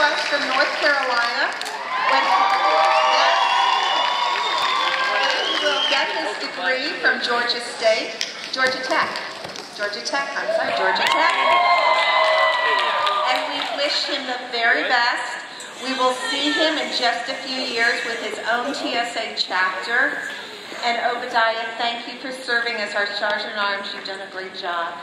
us from North Carolina. When he will get his degree from Georgia Tech. And we wish him the very best. We will see him in just a few years with his own TSA chapter. And Obadiah, thank you for serving as our Sergeant-at-Arms. You've done a great job.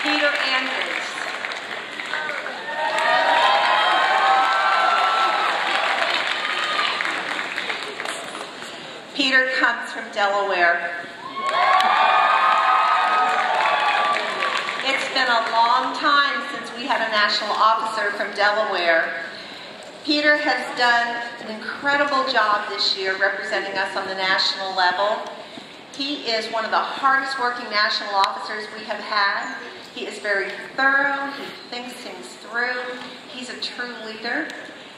Peter Andrews. Peter comes from Delaware. It's been a long time since we had a national officer from Delaware. Peter has done an incredible job this year representing us on the national level. He is one of the hardest working national officers we have had. He is very thorough, he thinks things through, he's a true leader.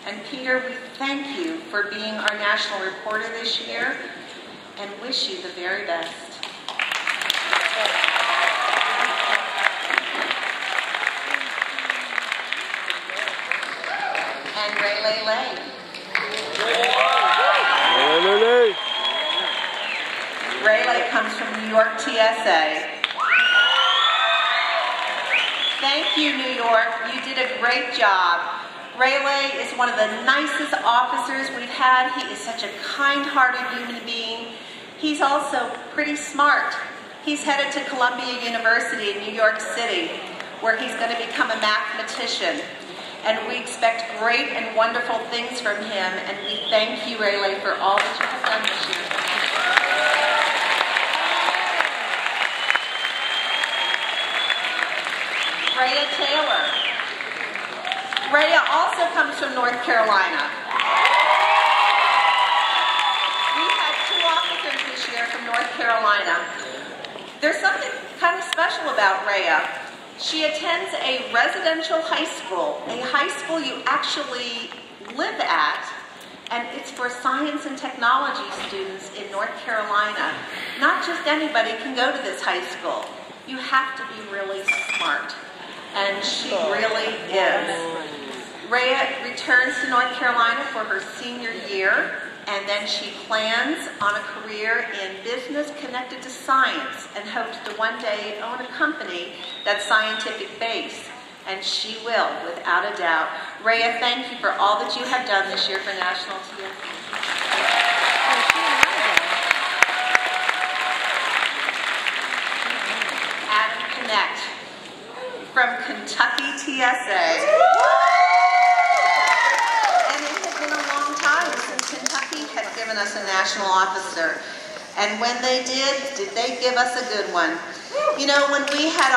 And Peter, we thank you for being our national reporter this year and wish you the very best. And Rayleigh comes from New York TSA. Thank you, New York. You did a great job. Rayleigh is one of the nicest officers we've had. He is such a kind-hearted human being. He's also pretty smart. He's headed to Columbia University in New York City, where he's going to become a mathematician. And we expect great and wonderful things from him, and we thank you, Rayleigh, for all that you have done this year. Rhea Taylor. Rhea also comes from North Carolina. We had 2 officers this year from North Carolina. There's something kind of special about Rhea. She attends a residential high school you actually live at, and it's for science and technology students in North Carolina. Not just anybody can go to this high school. You have to be really smart, and she really is. Rhea returns to North Carolina for her senior year, and then she plans on a career in business connected to science and hopes to one day own a company that's scientific based. And she will, without a doubt. Rhea, thank you for all that you have done this year for National TSA. Adam Connect from Kentucky TSA. And it has been a long time since Kentucky had given us a national officer. And when they did they give us a good one? You know, when we had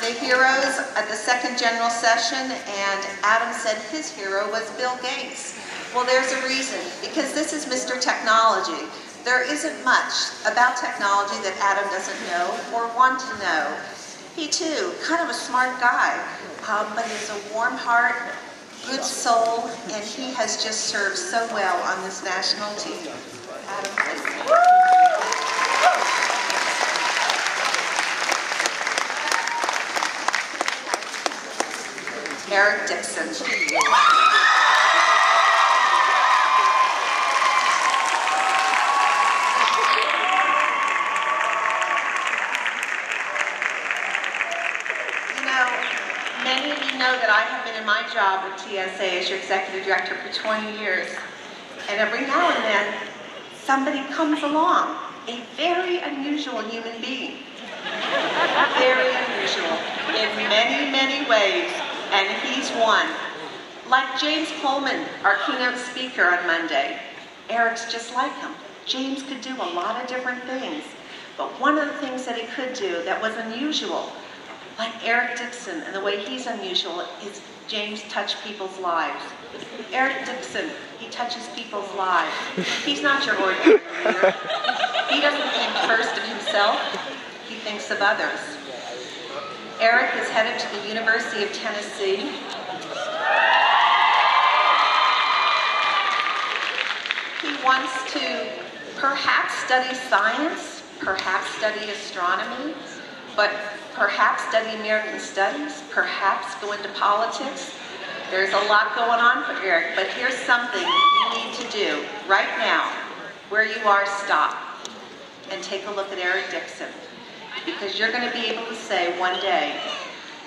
the heroes at the second general session, and Adam said his hero was Bill Gates. Well, there's a reason, because this is Mr. Technology. There isn't much about technology that Adam doesn't know or want to know. He too, kind of a smart guy, but he has a warm heart, good soul, and he has just served so well on this national team. Adam, please. Eric Dixon. You know, many of you know that I have been in my job with TSA as your executive director for 20 years. And every now and then, somebody comes along, a very unusual human being. Very unusual in many, many ways. And he's one. Like James Coleman, our keynote speaker on Monday. Eric's just like him. James could do a lot of different things. But one of the things that he could do that was unusual, like Eric Dixon, and the way he's unusual, is James touched people's lives. Eric Dixon, he touches people's lives. He's not your ordinary leader. He doesn't think first of himself, he thinks of others. Eric is headed to the University of Tennessee. He wants to perhaps study science, perhaps study astronomy, but perhaps study American studies, perhaps go into politics. There's a lot going on for Eric, but here's something you need to do right now. Where you are, stop and take a look at Eric Dixon, because you're going to be able to say one day,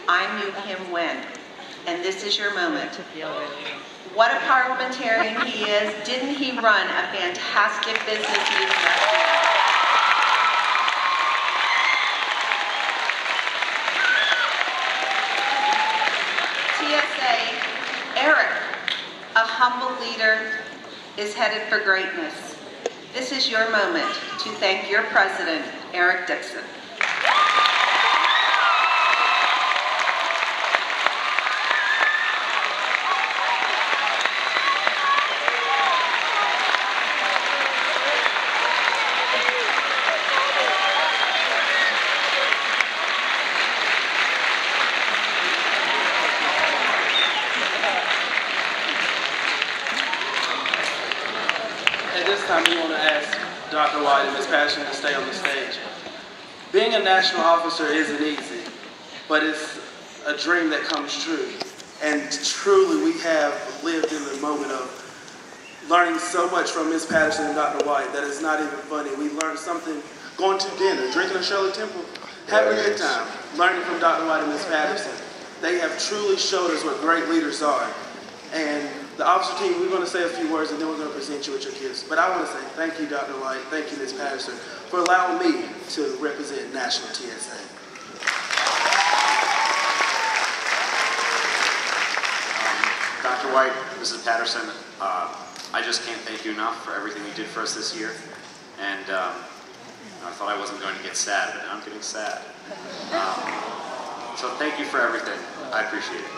I knew him when, and this is your moment. What a parliamentarian he is. Didn't he run a fantastic business university? TSA, Eric, a humble leader, is headed for greatness. This is your moment to thank your president, Eric Dixon. At this time, we want to ask Dr. White and Ms. Patterson to stay on the stage. Being a national officer isn't easy, but it's a dream that comes true. And truly, we have lived in the moment of learning so much from Ms. Patterson and Dr. White that it's not even funny. We learned something going to dinner, drinking a Shirley Temple, having a good time, learning from Dr. White and Ms. Patterson. They have truly showed us what great leaders are. And the officer team, we're going to say a few words and then we're going to present you with your gifts. But I want to say thank you, Dr. White, thank you, Ms. Patterson, for allowing me to represent National TSA. Dr. White, Mrs. Patterson, I just can't thank you enough for everything you did for us this year. And I thought I wasn't going to get sad, but now I'm getting sad. So thank you for everything. I appreciate it.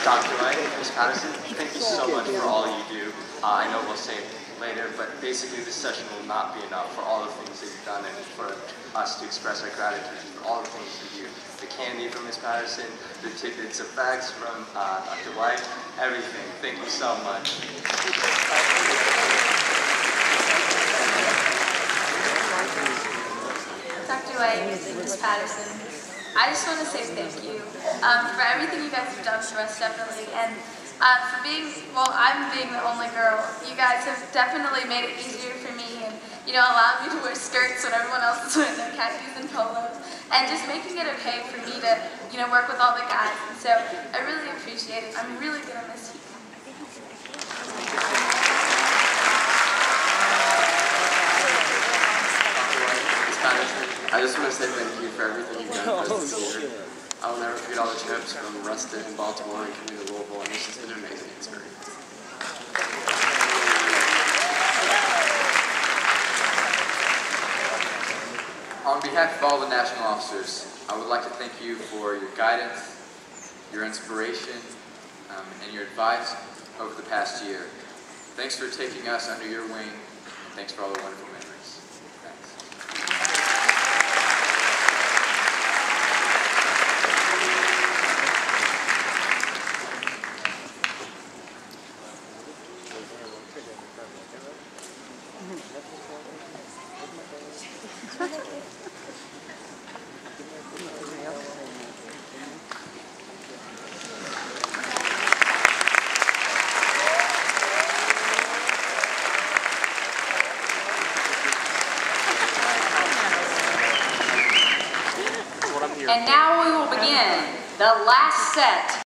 Dr. White, Ms. Patterson, thank you so much for all you do. I know we'll say it later, but basically this session will not be enough for all the things that you've done and for us to express our gratitude for all the things you do. The candy from Ms. Patterson, the tidbits of facts from Dr. White, everything. Thank you so much. Dr. White, Ms. Patterson, I just want to say thank you for everything you guys have done for us, definitely, and for being, well, I'm being the only girl. You guys have definitely made it easier for me and, you know, allowed me to wear skirts when everyone else is wearing their khakis and polos, and just making it okay for me to, you know, work with all the guys, and so I really appreciate it. I'm really going to miss you. I just want to say thank you for everything you've done for us this year. I will never forget all the trips from Ruston, Baltimore, and coming to Louisville, and it's just been an amazing experience. On behalf of all the national officers, I would like to thank you for your guidance, your inspiration, and your advice over the past year. Thanks for taking us under your wing, and thanks for all the wonderful memories. And now we will begin the last set